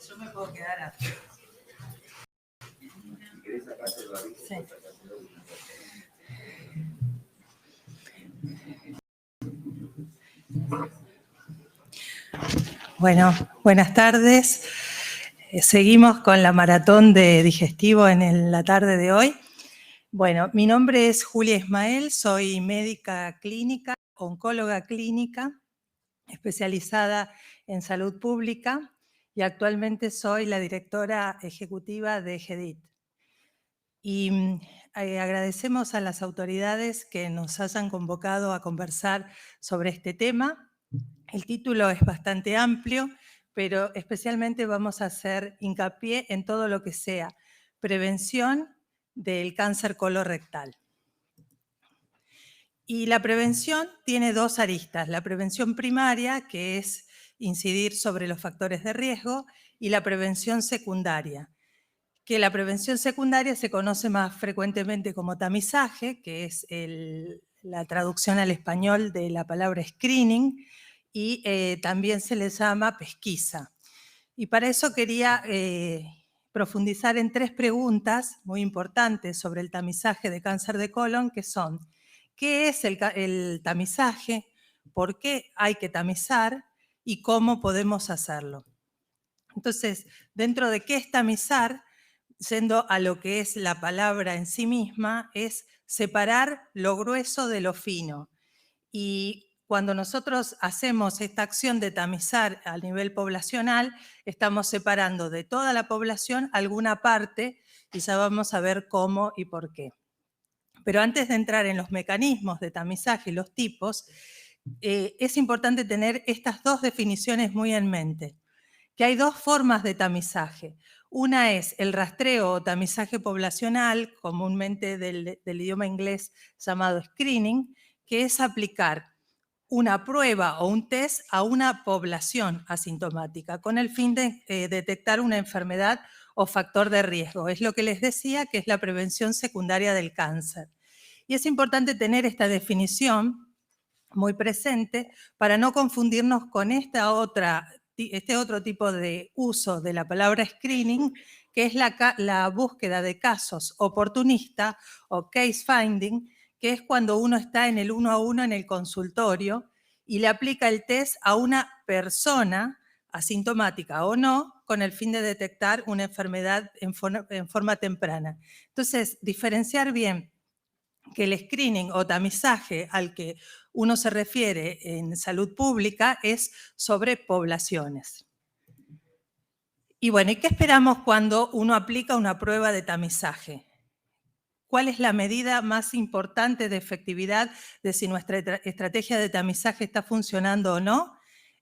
Yo me puedo quedar aquí. Sí. Bueno, buenas tardes. Seguimos con la maratón de digestivo en la tarde de hoy. Bueno, mi nombre es Julia Ismael, soy médica clínica, oncóloga clínica, especializada en salud pública y actualmente soy la directora ejecutiva de GEDIT. Y agradecemos a las autoridades que nos hayan convocado a conversar sobre este tema. El título es bastante amplio, pero especialmente vamos a hacer hincapié en todo lo que sea prevención del cáncer colorectal. Y la prevención tiene dos aristas, la prevención primaria, que es incidir sobre los factores de riesgo, y la prevención secundaria, que la prevención secundaria se conoce más frecuentemente como tamizaje, que es la traducción al español de la palabra screening, y también se le llama pesquisa. Y para eso quería profundizar en tres preguntas muy importantes sobre el tamizaje de cáncer de colon, que son: ¿qué es el tamizaje? ¿Por qué hay que tamizar? ¿Y cómo podemos hacerlo? Entonces, dentro de qué es tamizar, yendo a lo que es la palabra en sí misma, es separar lo grueso de lo fino. Y cuando nosotros hacemos esta acción de tamizar a nivel poblacional, estamos separando de toda la población alguna parte, y ya vamos a ver cómo y por qué. Pero antes de entrar en los mecanismos de tamizaje y los tipos, es importante tener estas dos definiciones muy en mente, que hay dos formas de tamizaje. Una es el rastreo o tamizaje poblacional, comúnmente del idioma inglés llamado screening, que es aplicar una prueba o un test a una población asintomática con el fin de detectar una enfermedad o factor de riesgo. Es lo que les decía, que es la prevención secundaria del cáncer. Y es importante tener esta definición muy presente para no confundirnos con este otro tipo de uso de la palabra screening, que es la búsqueda de casos oportunista o case finding, que es cuando uno está en el 1 a 1 en el consultorio y le aplica el test a una persona asintomática o no, con el fin de detectar una enfermedad en forma temprana. Entonces, diferenciar bien que el screening o tamizaje al que uno se refiere en salud pública es sobre poblaciones. Y bueno, ¿y qué esperamos cuando uno aplica una prueba de tamizaje? ¿Cuál es la medida más importante de efectividad de si nuestra estrategia de tamizaje está funcionando o no?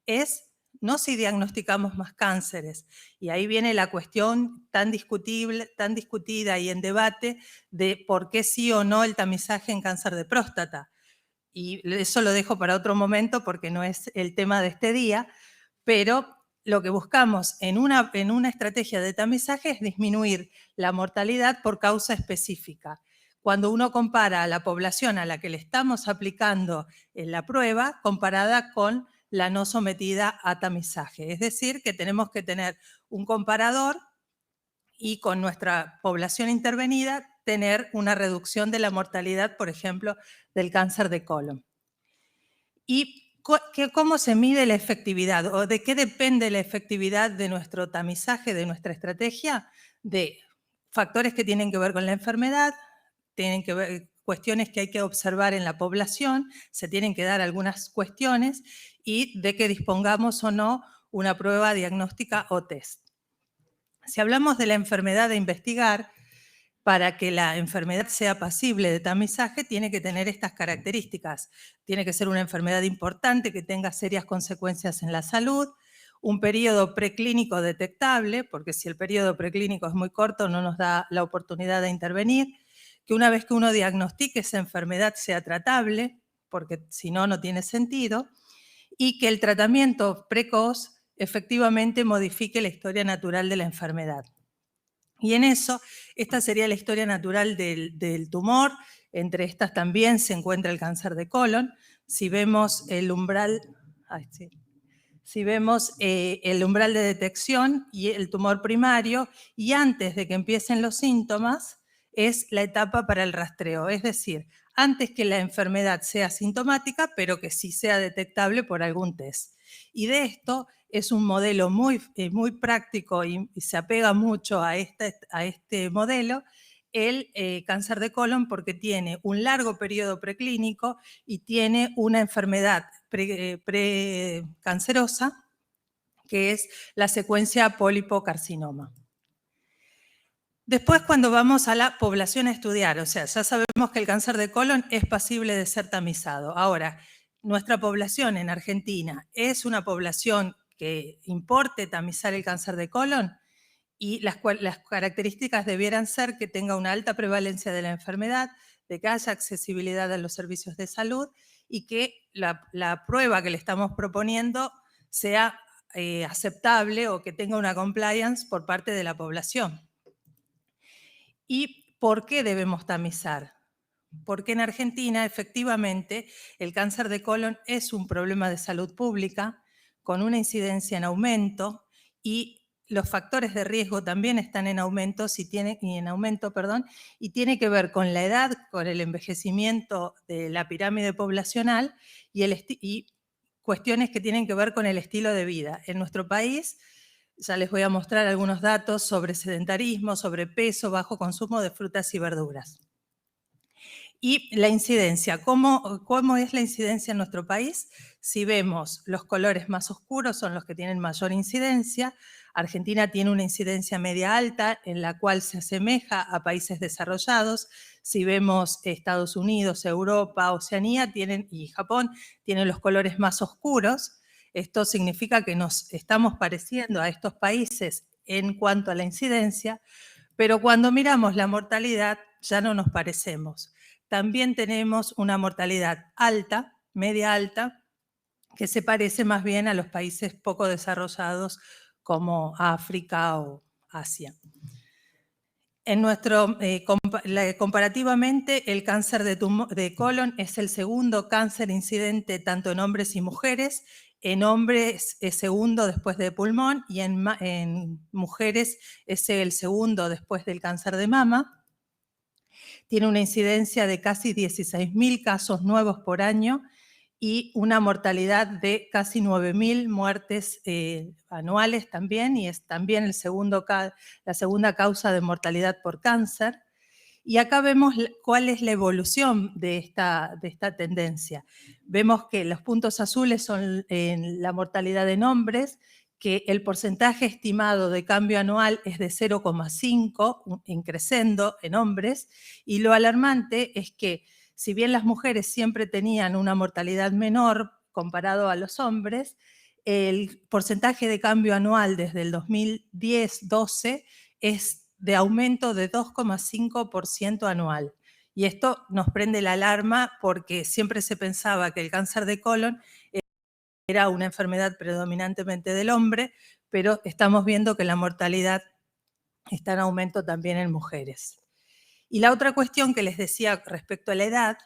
Es no si diagnosticamos más cánceres. Y ahí viene la cuestión tan discutida y en debate de por qué sí o no el tamizaje en cáncer de próstata. Y eso lo dejo para otro momento porque no es el tema de este día, pero lo que buscamos en una estrategia de tamizaje es disminuir la mortalidad por causa específica. Cuando uno compara a la población a la que le estamos aplicando la prueba comparada con la no sometida a tamizaje. Es decir, que tenemos que tener un comparador y con nuestra población intervenida tener una reducción de la mortalidad, por ejemplo, del cáncer de colon. ¿Y cómo se mide la efectividad o de qué depende la efectividad de nuestro tamizaje, de nuestra estrategia? De factores que tienen que ver con la enfermedad, tienen que ver cuestiones que hay que observar en la población, se tienen que dar algunas cuestiones y de que dispongamos o no una prueba diagnóstica o test. Si hablamos de la enfermedad de investigar, para que la enfermedad sea pasible de tamizaje, tiene que tener estas características. Tiene que ser una enfermedad importante que tenga serias consecuencias en la salud, un periodo preclínico detectable, porque si el periodo preclínico es muy corto no nos da la oportunidad de intervenir, que una vez que uno diagnostique esa enfermedad sea tratable, porque si no, no tiene sentido, y que el tratamiento precoz efectivamente modifique la historia natural de la enfermedad. Y en eso, esta sería la historia natural del tumor. Entre estas también se encuentra el cáncer de colon. Si vemos el umbral, si vemos el umbral de detección y el tumor primario, y antes de que empiecen los síntomas, es la etapa para el rastreo. Es decir, antes que la enfermedad sea sintomática, pero que sí sea detectable por algún test. Y de esto es un modelo muy práctico y se apega mucho a este modelo, el cáncer de colon, porque tiene un largo periodo preclínico y tiene una enfermedad precancerosa, que es la secuencia pólipo-carcinoma. Después, cuando vamos a la población a estudiar, o sea, ya sabemos que el cáncer de colon es pasible de ser tamizado. Ahora, nuestra población en Argentina es una población que importe tamizar el cáncer de colon, y las características debieran ser que tenga una alta prevalencia de la enfermedad, de que haya accesibilidad a los servicios de salud y que la prueba que le estamos proponiendo sea aceptable o que tenga una compliance por parte de la población. ¿Y por qué debemos tamizar? Porque en Argentina, efectivamente, el cáncer de colon es un problema de salud pública con una incidencia en aumento y los factores de riesgo también están en aumento, y tiene que ver con la edad, con el envejecimiento de la pirámide poblacional y cuestiones que tienen que ver con el estilo de vida. En nuestro país, ya les voy a mostrar algunos datos sobre sedentarismo, sobrepeso, bajo consumo de frutas y verduras. Y la incidencia, ¿cómo es la incidencia en nuestro país? Si vemos los colores más oscuros son los que tienen mayor incidencia. Argentina tiene una incidencia media alta en la cual se asemeja a países desarrollados. Si vemos Estados Unidos, Europa, Oceanía y Japón tienen los colores más oscuros. Esto significa que nos estamos pareciendo a estos países en cuanto a la incidencia, pero cuando miramos la mortalidad ya no nos parecemos. También tenemos una mortalidad alta, media alta, que se parece más bien a los países poco desarrollados como África o Asia. Comparativamente, el cáncer de colon es el segundo cáncer incidente tanto en hombres y mujeres. En hombres es segundo después de pulmón y en mujeres es el segundo después del cáncer de mama. Tiene una incidencia de casi 16.000 casos nuevos por año y una mortalidad de casi 9.000 muertes anuales también, y es también la segunda causa de mortalidad por cáncer. Y acá vemos cuál es la evolución de esta tendencia. Vemos que los puntos azules son la mortalidad en hombres, que el porcentaje estimado de cambio anual es de 0,5, increciendo en hombres, y lo alarmante es que si bien las mujeres siempre tenían una mortalidad menor comparado a los hombres, el porcentaje de cambio anual desde el 2010-12 es de aumento de 2,5% anual. Y esto nos prende la alarma porque siempre se pensaba que el cáncer de colon era una enfermedad predominantemente del hombre, pero estamos viendo que la mortalidad está en aumento también en mujeres. Y la otra cuestión que les decía respecto a la edad,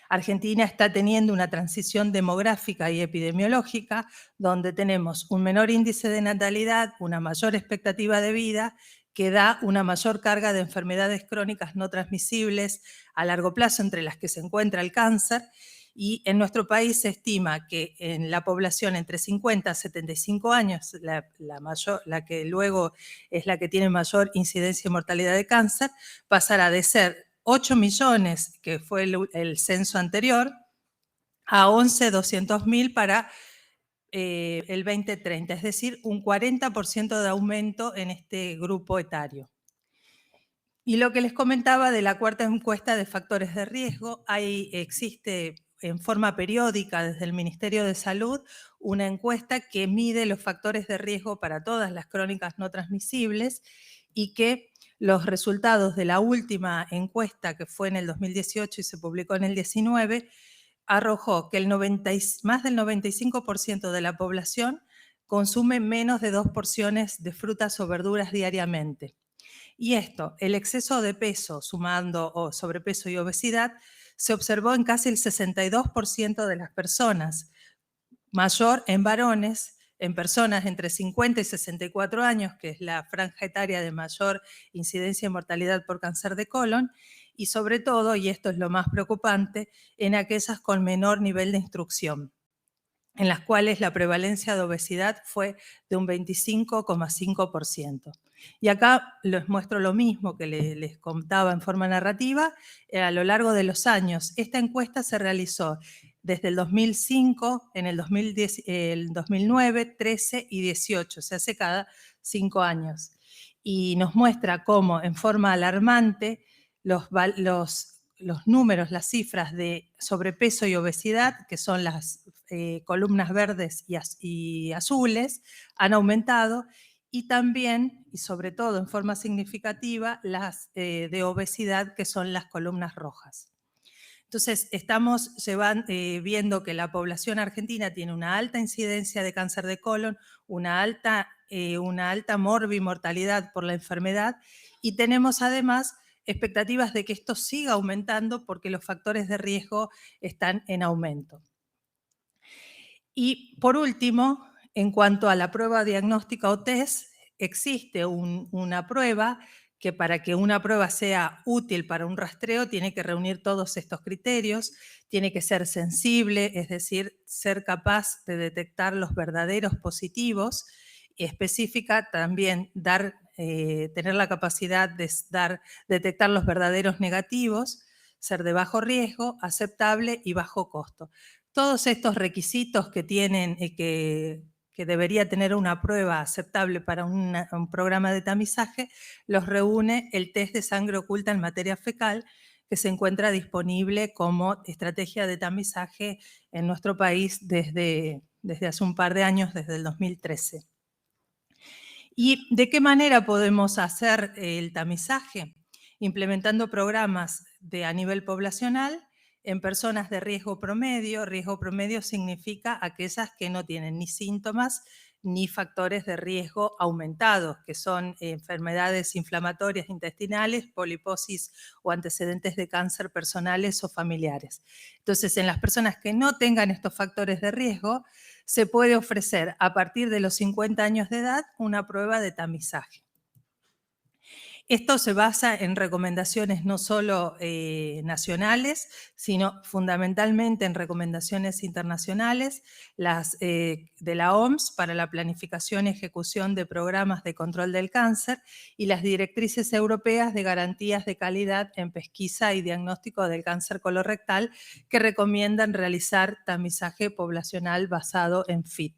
Argentina está teniendo una transición demográfica y epidemiológica donde tenemos un menor índice de natalidad, una mayor expectativa de vida, que da una mayor carga de enfermedades crónicas no transmisibles a largo plazo, entre las que se encuentra el cáncer, y en nuestro país se estima que en la población entre 50 a 75 años, la que luego es la que tiene mayor incidencia y mortalidad de cáncer, pasará de ser 8 millones, que fue el censo anterior, a 11.200.000 para el 2030, es decir, un 40% de aumento en este grupo etario. Y lo que les comentaba de la cuarta encuesta de factores de riesgo, existe en forma periódica desde el Ministerio de Salud una encuesta que mide los factores de riesgo para todas las crónicas no transmisibles y que los resultados de la última encuesta, que fue en el 2018 y se publicó en el 19, arrojó que más del 95% de la población consume menos de 2 porciones de frutas o verduras diariamente. Y esto, el exceso de peso, sumando sobrepeso y obesidad, se observó en casi el 62% de las personas, mayor en varones, en personas entre 50 y 64 años, que es la franja etaria de mayor incidencia y mortalidad por cáncer de colon, y sobre todo, y esto es lo más preocupante, en aquellas con menor nivel de instrucción, en las cuales la prevalencia de obesidad fue de un 25,5%. Y acá les muestro lo mismo que les contaba en forma narrativa. A lo largo de los años, esta encuesta se realizó desde el 2005, en el 2010, el 2009, 13 y 18, se hace cada 5 años. Y nos muestra cómo, en forma alarmante, los números, las cifras de sobrepeso y obesidad, que son las columnas verdes y azules, han aumentado, y también, y sobre todo en forma significativa, las de obesidad, que son las columnas rojas. Entonces, estamos viendo que la población argentina tiene una alta incidencia de cáncer de colon, una alta morbimortalidad por la enfermedad, y tenemos además expectativas de que esto siga aumentando porque los factores de riesgo están en aumento. Y por último, en cuanto a la prueba diagnóstica o test, existe una prueba que para que una prueba sea útil para un rastreo tiene que reunir todos estos criterios, tiene que ser sensible, es decir, ser capaz de detectar los verdaderos positivos, y específica también tener la capacidad de detectar los verdaderos negativos, ser de bajo riesgo, aceptable y bajo costo. Todos estos requisitos que tienen, que debería tener una prueba aceptable para un programa de tamizaje, los reúne el test de sangre oculta en materia fecal, que se encuentra disponible como estrategia de tamizaje en nuestro país desde hace un par de años, desde el 2013. ¿Y de qué manera podemos hacer el tamizaje? Implementando programas a nivel poblacional en personas de riesgo promedio. Riesgo promedio significa aquellas que no tienen ni síntomas ni factores de riesgo aumentados, que son enfermedades inflamatorias intestinales, poliposis o antecedentes de cáncer personales o familiares. Entonces, en las personas que no tengan estos factores de riesgo, se puede ofrecer a partir de los 50 años de edad una prueba de tamizaje. Esto se basa en recomendaciones no solo nacionales, sino fundamentalmente en recomendaciones internacionales, las de la OMS para la planificación y ejecución de programas de control del cáncer y las directrices europeas de garantías de calidad en pesquisa y diagnóstico del cáncer colorectal, que recomiendan realizar tamizaje poblacional basado en FIT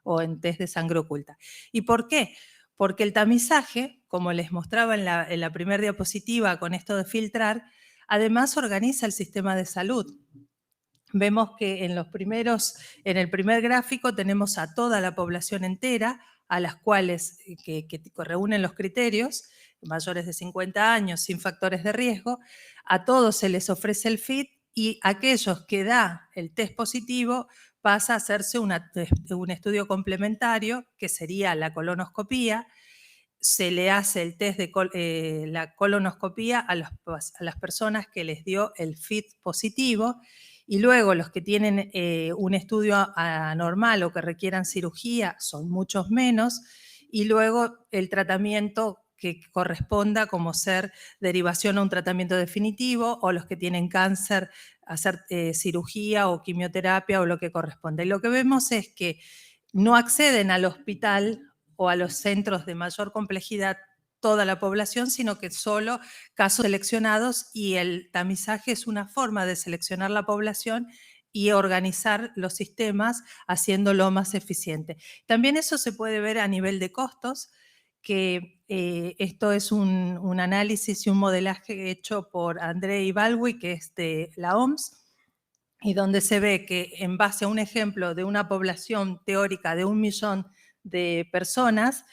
o en test de sangre oculta. ¿Y por qué? Porque el tamizaje, como les mostraba en la primera diapositiva con esto de filtrar, además organiza el sistema de salud. Vemos que en el primer gráfico tenemos a toda la población entera, a las cuales que reúnen los criterios, mayores de 50 años, sin factores de riesgo, a todos se les ofrece el FIT, y aquellos que da el test positivo pasa a hacerse un estudio complementario, que sería la colonoscopía. Se le hace el test de la colonoscopía a las personas que les dio el FIT positivo, y luego los que tienen un estudio anormal o que requieran cirugía son muchos menos, y luego el tratamiento que corresponda, como ser derivación a un tratamiento definitivo, o los que tienen cáncer, hacer cirugía o quimioterapia o lo que corresponda. Y lo que vemos es que no acceden al hospital o a los centros de mayor complejidad toda la población, sino que solo casos seleccionados, y el tamizaje es una forma de seleccionar la población y organizar los sistemas haciéndolo más eficiente. También eso se puede ver a nivel de costos, que esto es un análisis y un modelaje hecho por Andrei Balwi, que es de la OMS, y donde se ve que en base a un ejemplo de una población teórica de 1 millón de personas,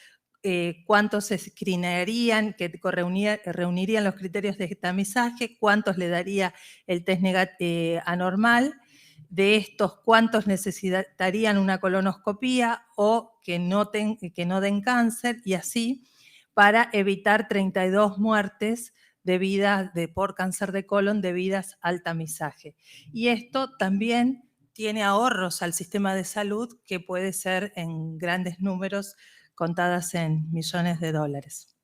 cuántos se screenarían, que reunirían los criterios de tamizaje, cuántos le daría el test anormal, de estos cuántos necesitarían una colonoscopía o que no den cáncer, y así, para evitar 32 muertes por cáncer de colon debidas al tamizaje. Y esto también tiene ahorros al sistema de salud, que puede ser en grandes números, contadas en millones de dólares.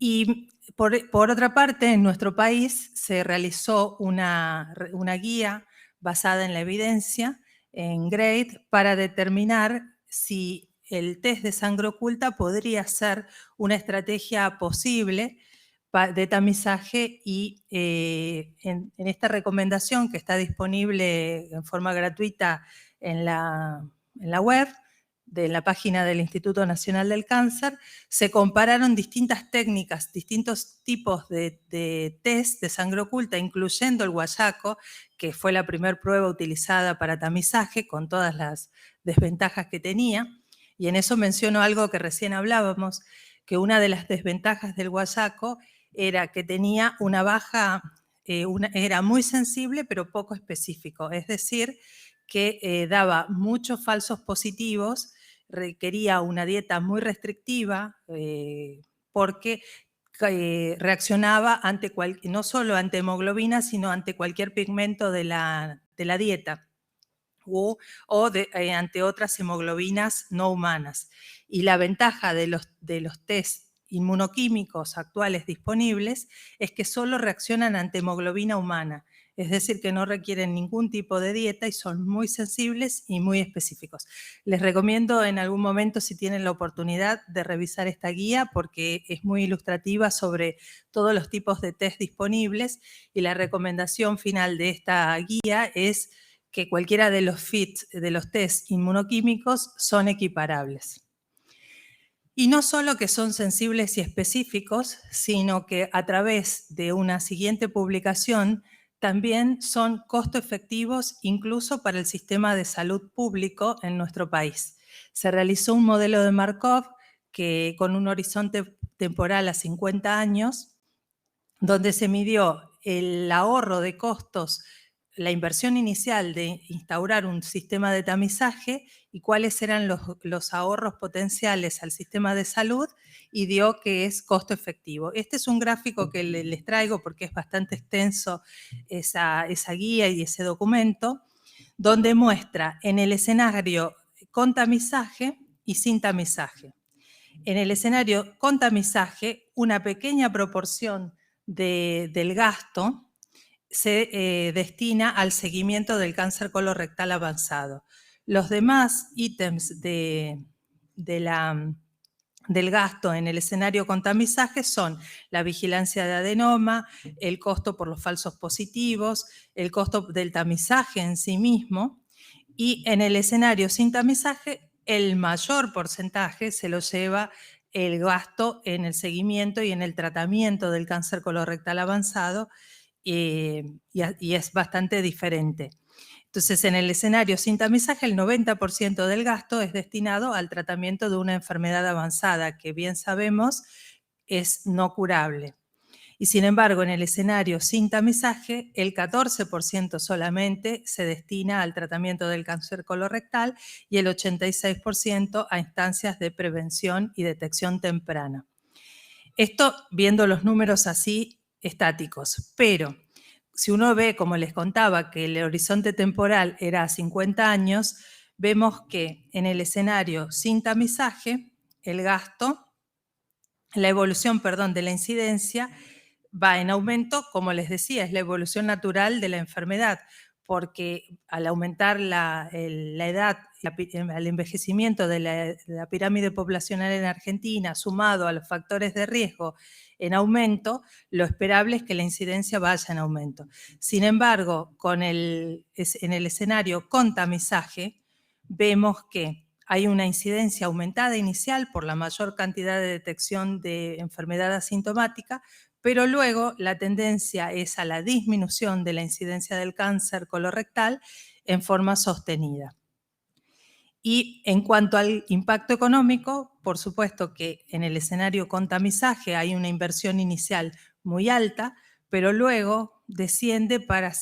Y por otra parte, en nuestro país se realizó una guía basada en la evidencia, en GRADE, para determinar si el test de sangre oculta podría ser una estrategia posible de tamizaje, y en esta recomendación, que está disponible en forma gratuita en la web, de la página del Instituto Nacional del Cáncer, se compararon distintas técnicas, distintos tipos de test de sangre oculta, incluyendo el guayaco, que fue la primera prueba utilizada para tamizaje, con todas las desventajas que tenía. Y en eso menciono algo que recién hablábamos, que una de las desventajas del guayaco era que tenía una baja, era muy sensible pero poco específico, es decir, que daba muchos falsos positivos, requería una dieta muy restrictiva, porque reaccionaba no solo ante hemoglobina, sino ante cualquier pigmento de la dieta, o ante otras hemoglobinas no humanas. Y la ventaja de los test inmunoquímicos actuales disponibles es que solo reaccionan ante hemoglobina humana, es decir, que no requieren ningún tipo de dieta y son muy sensibles y muy específicos. Les recomiendo en algún momento, si tienen la oportunidad, de revisar esta guía, porque es muy ilustrativa sobre todos los tipos de test disponibles, y la recomendación final de esta guía es que cualquiera de los FIT, de los test inmunoquímicos, son equiparables. Y no solo que son sensibles y específicos, sino que a través de una siguiente publicación también son costo efectivos, incluso para el sistema de salud público en nuestro país. Se realizó un modelo de Markov con un horizonte temporal a 50 años, donde se midió el ahorro de costos, la inversión inicial de instaurar un sistema de tamizaje, y cuáles eran los ahorros potenciales al sistema de salud, y dio que es costo efectivo. Este es un gráfico que les traigo porque es bastante extenso esa guía y ese documento, donde muestra en el escenario con tamizaje y sin tamizaje. En el escenario con tamizaje, una pequeña proporción del gasto se destina al seguimiento del cáncer colorectal avanzado. Los demás ítems del gasto en el escenario con tamizaje son la vigilancia de adenoma, el costo por los falsos positivos, el costo del tamizaje en sí mismo, y en el escenario sin tamizaje, el mayor porcentaje se lo lleva el gasto en el seguimiento y en el tratamiento del cáncer colorectal avanzado, y es bastante diferente. Entonces, en el escenario sin tamizaje, el 90% del gasto es destinado al tratamiento de una enfermedad avanzada, que bien sabemos es no curable. Y sin embargo, en el escenario sin tamizaje, el 14% solamente se destina al tratamiento del cáncer colorectal y el 86% a instancias de prevención y detección temprana. Esto viendo los números así estáticos, pero si uno ve, como les contaba, que el horizonte temporal era a 50 años, vemos que en el escenario sin tamizaje, el gasto, la evolución, perdón, de la incidencia va en aumento, como les decía, es la evolución natural de la enfermedad, porque al aumentar la edad, el envejecimiento de la pirámide poblacional en Argentina, sumado a los factores de riesgo en aumento, lo esperable es que la incidencia vaya en aumento. Sin embargo, en el escenario con tamizaje, vemos que hay una incidencia aumentada inicial por la mayor cantidad de detección de enfermedad asintomática, pero luego la tendencia es a la disminución de la incidencia del cáncer colorectal en forma sostenida. Y en cuanto al impacto económico, por supuesto que en el escenario con tamizaje hay una inversión inicial muy alta, pero luego desciende para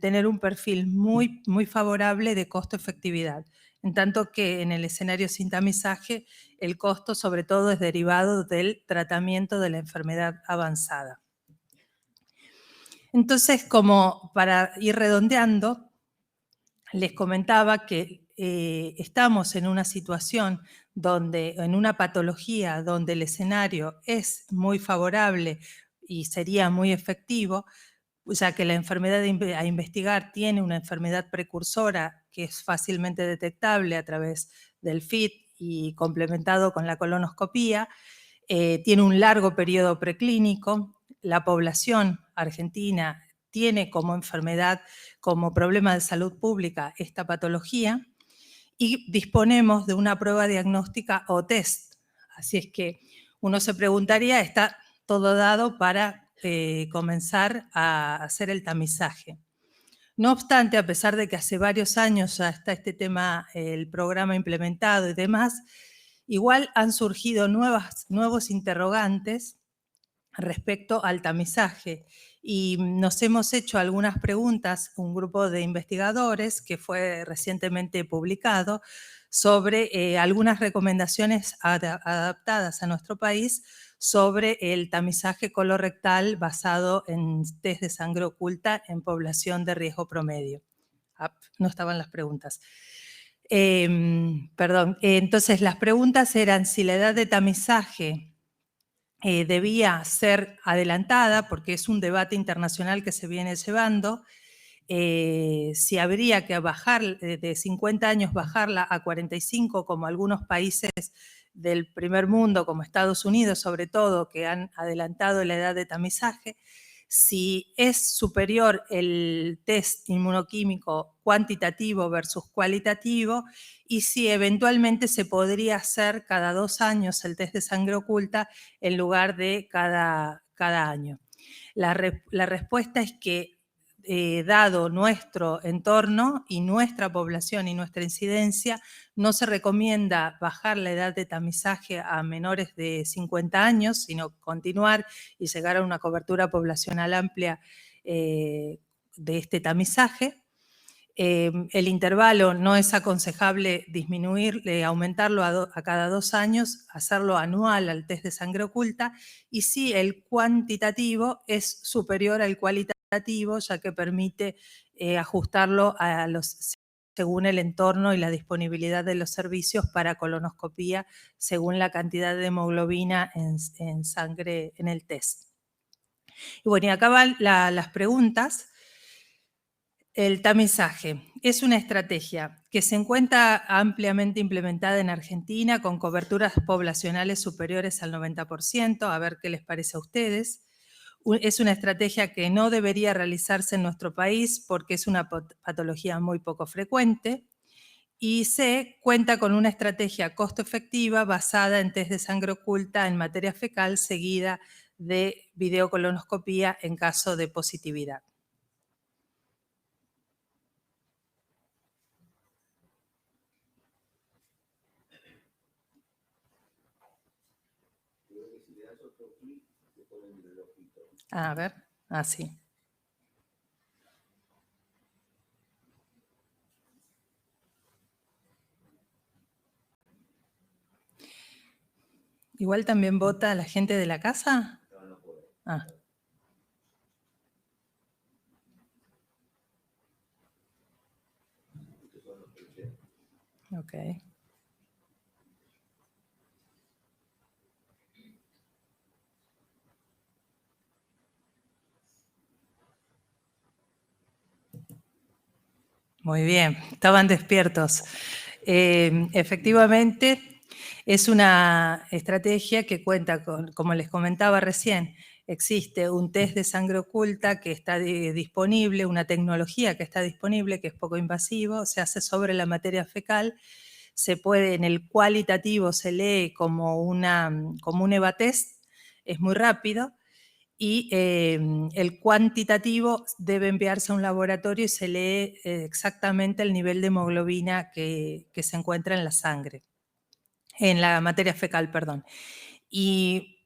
tener un perfil muy, muy favorable de costo-efectividad. En tanto que en el escenario sin tamizaje, el costo sobre todo es derivado del tratamiento de la enfermedad avanzada. Entonces, como para ir redondeando, les comentaba que estamos en una situación en una patología donde el escenario es muy favorable y sería muy efectivo, ya que la enfermedad a investigar tiene una enfermedad precursora que es fácilmente detectable a través del FIT y complementado con la colonoscopía, tiene un largo periodo preclínico, la población argentina tiene como enfermedad, como problema de salud pública esta patología y disponemos de una prueba diagnóstica o test. Así es que uno se preguntaría, ¿está todo dado para comenzar a hacer el tamizaje? No obstante, a pesar de que hace varios años ya está este tema, el programa implementado y demás, igual han surgido nuevos interrogantes respecto al tamizaje y nos hemos hecho algunas preguntas, un grupo de investigadores que fue recientemente publicado sobre algunas recomendaciones adaptadas a nuestro país sobre el tamizaje colorectal basado en test de sangre oculta en población de riesgo promedio. No estaban las preguntas. Perdón, entonces las preguntas eran si la edad de tamizaje debía ser adelantada, porque es un debate internacional que se viene llevando, si habría que bajar de 50 años, bajarla a 45, como algunos países del primer mundo, como Estados Unidos sobre todo, que han adelantado la edad de tamizaje, si es superior el test inmunoquímico cuantitativo versus cualitativo y si eventualmente se podría hacer cada 2 años el test de sangre oculta en lugar de cada año. La respuesta es que dado nuestro entorno y nuestra población y nuestra incidencia, no se recomienda bajar la edad de tamizaje a menores de 50 años, sino continuar y llegar a una cobertura poblacional amplia de este tamizaje. El intervalo no es aconsejable aumentarlo a cada 2 años, hacerlo anual al test de sangre oculta, y sí el cuantitativo es superior al cualitativo, ya que permite ajustarlo según el entorno y la disponibilidad de los servicios para colonoscopía, según la cantidad de hemoglobina en sangre en el test. Y bueno, y acá van las preguntas. El tamizaje es una estrategia que se encuentra ampliamente implementada en Argentina con coberturas poblacionales superiores al 90%, a ver qué les parece a ustedes. Es una estrategia que no debería realizarse en nuestro país porque es una patología muy poco frecuente. Y C, cuenta con una estrategia costo efectiva basada en test de sangre oculta en materia fecal seguida de videocolonoscopía en caso de positividad. A ver, así. ¿Igual también vota la gente de la casa? No puede. Ah. Ok. Muy bien, estaban despiertos. Efectivamente, es una estrategia que cuenta con, como les comentaba recién, existe un test de sangre oculta que está disponible, una tecnología que está disponible, que es poco invasivo, se hace sobre la materia fecal, se puede, en el cualitativo se lee como un EVA-test, es muy rápido, y el cuantitativo debe enviarse a un laboratorio y se lee exactamente el nivel de hemoglobina que se encuentra en la sangre, en la materia fecal, perdón. Y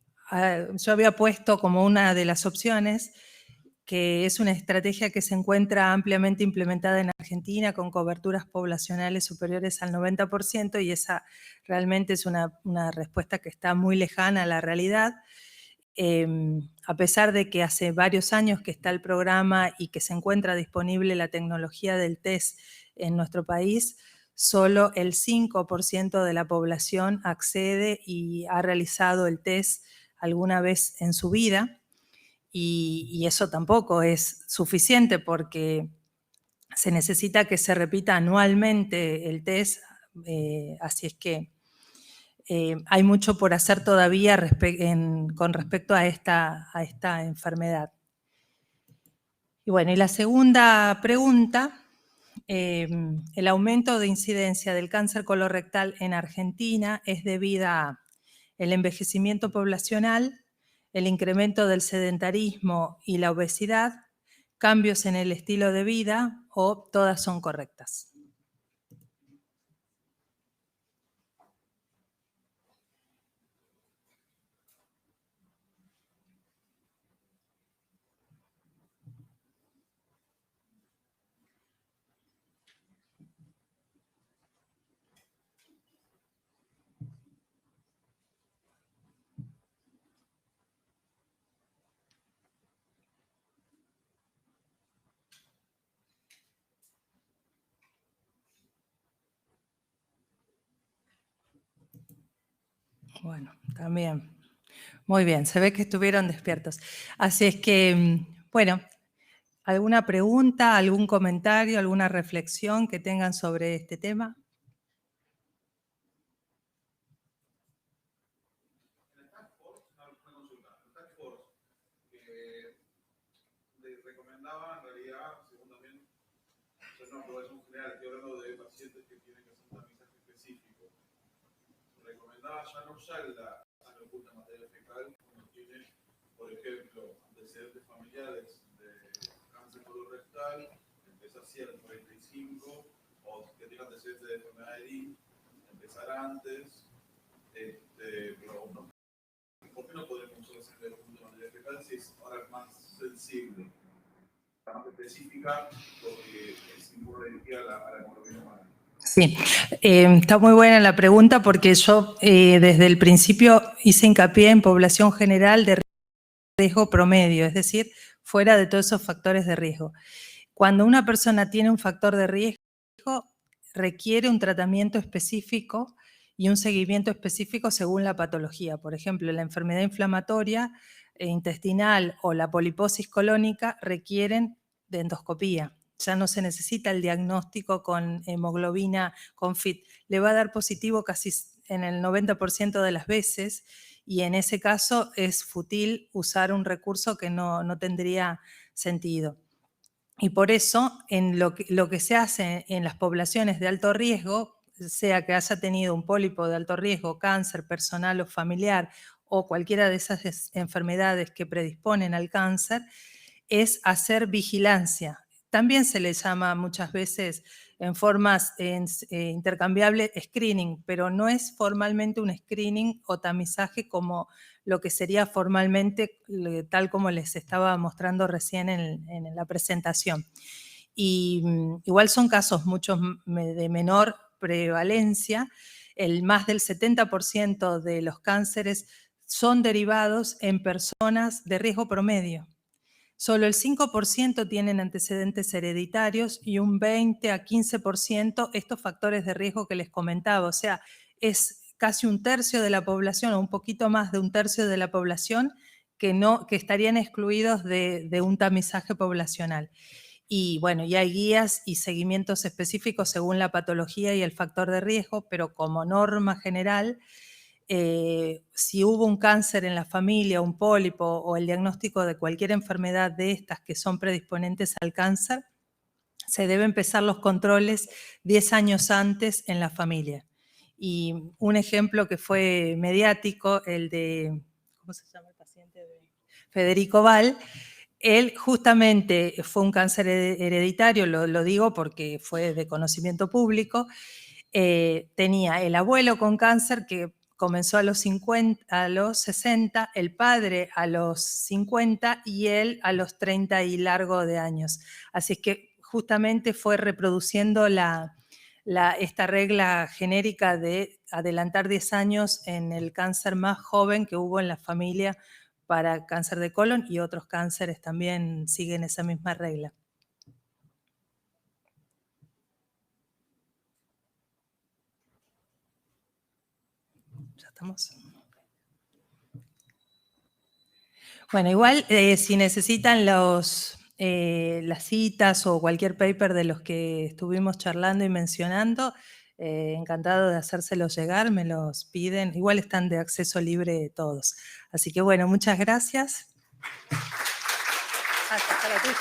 yo había puesto como una de las opciones que es una estrategia que se encuentra ampliamente implementada en Argentina con coberturas poblacionales superiores al 90%, y esa realmente es una respuesta que está muy lejana a la realidad. A pesar de que hace varios años que está el programa y que se encuentra disponible la tecnología del test en nuestro país, solo el 5% de la población accede y ha realizado el test alguna vez en su vida, y eso tampoco es suficiente porque se necesita que se repita anualmente el test, así es que hay mucho por hacer todavía con respecto a esta enfermedad. Y bueno, y la segunda pregunta, el aumento de incidencia del cáncer colorectal en Argentina es debido al envejecimiento poblacional, el incremento del sedentarismo y la obesidad, cambios en el estilo de vida, o todas son correctas. Bueno, también. Muy bien, se ve que estuvieron despiertos. Así es que, bueno, ¿alguna pregunta, algún comentario, alguna reflexión que tengan sobre este tema? Les recomendaba, en realidad, según también, es una aprobación general, estoy hablando de pacientes que tienen que hacer un tamizaje específico. Recomendaba ya no usar la sangre oculta en materia fecal cuando tiene, por ejemplo, antecedentes familiares de cáncer colorectal, empieza así al 45, o que tiene antecedentes de enfermedad de Ring, empezar antes, pero no, ¿por qué no podemos usar la sangre oculta en materia fecal si es ahora más sensible? Más específica, porque es incorrecta a la hemoglobina humana. Sí, está muy buena la pregunta porque yo desde el principio hice hincapié en población general de riesgo promedio, es decir, fuera de todos esos factores de riesgo. Cuando una persona tiene un factor de riesgo, requiere un tratamiento específico y un seguimiento específico según la patología. Por ejemplo, la enfermedad inflamatoria intestinal o la poliposis colónica requieren de endoscopía. Ya no se necesita el diagnóstico con hemoglobina con FIT. Le va a dar positivo casi en el 90% de las veces, y en ese caso es fútil usar un recurso que no tendría sentido. Y por eso, en lo que se hace en las poblaciones de alto riesgo, sea que haya tenido un pólipo de alto riesgo, cáncer personal o familiar, o cualquiera de esas enfermedades que predisponen al cáncer, es hacer vigilancia. también se le llama muchas veces en formas intercambiables screening, pero no es formalmente un screening o tamizaje como lo que sería formalmente, tal como les estaba mostrando recién en la presentación. Y igual son casos muchos de menor prevalencia. Más del 70% de los cánceres son derivados en personas de riesgo promedio. Solo el 5% tienen antecedentes hereditarios y un 20 a 15% estos factores de riesgo que les comentaba. O sea, es casi un tercio de la población o un poquito más de un tercio de la población que estarían excluidos de un tamizaje poblacional. Y bueno, y hay guías y seguimientos específicos según la patología y el factor de riesgo, pero como norma general, si hubo un cáncer en la familia, un pólipo o el diagnóstico de cualquier enfermedad de estas que son predisponentes al cáncer, se deben empezar los controles 10 años antes en la familia. Y un ejemplo que fue mediático, el de, ¿cómo se llama el paciente? Federico Val. Él justamente fue un cáncer hereditario, lo digo porque fue de conocimiento público. Tenía el abuelo con cáncer que comenzó a los 60, el padre a los 50 y él a los 30 y largo de años. Así es que justamente fue reproduciendo esta regla genérica de adelantar 10 años en el cáncer más joven que hubo en la familia para cáncer de colon, y otros cánceres también siguen esa misma regla. Ya estamos. Bueno, igual si necesitan las citas o cualquier paper de los que estuvimos charlando y mencionando, encantado de hacérselos llegar, me los piden. Igual están de acceso libre todos. Así que bueno, muchas gracias. Hasta la tuya.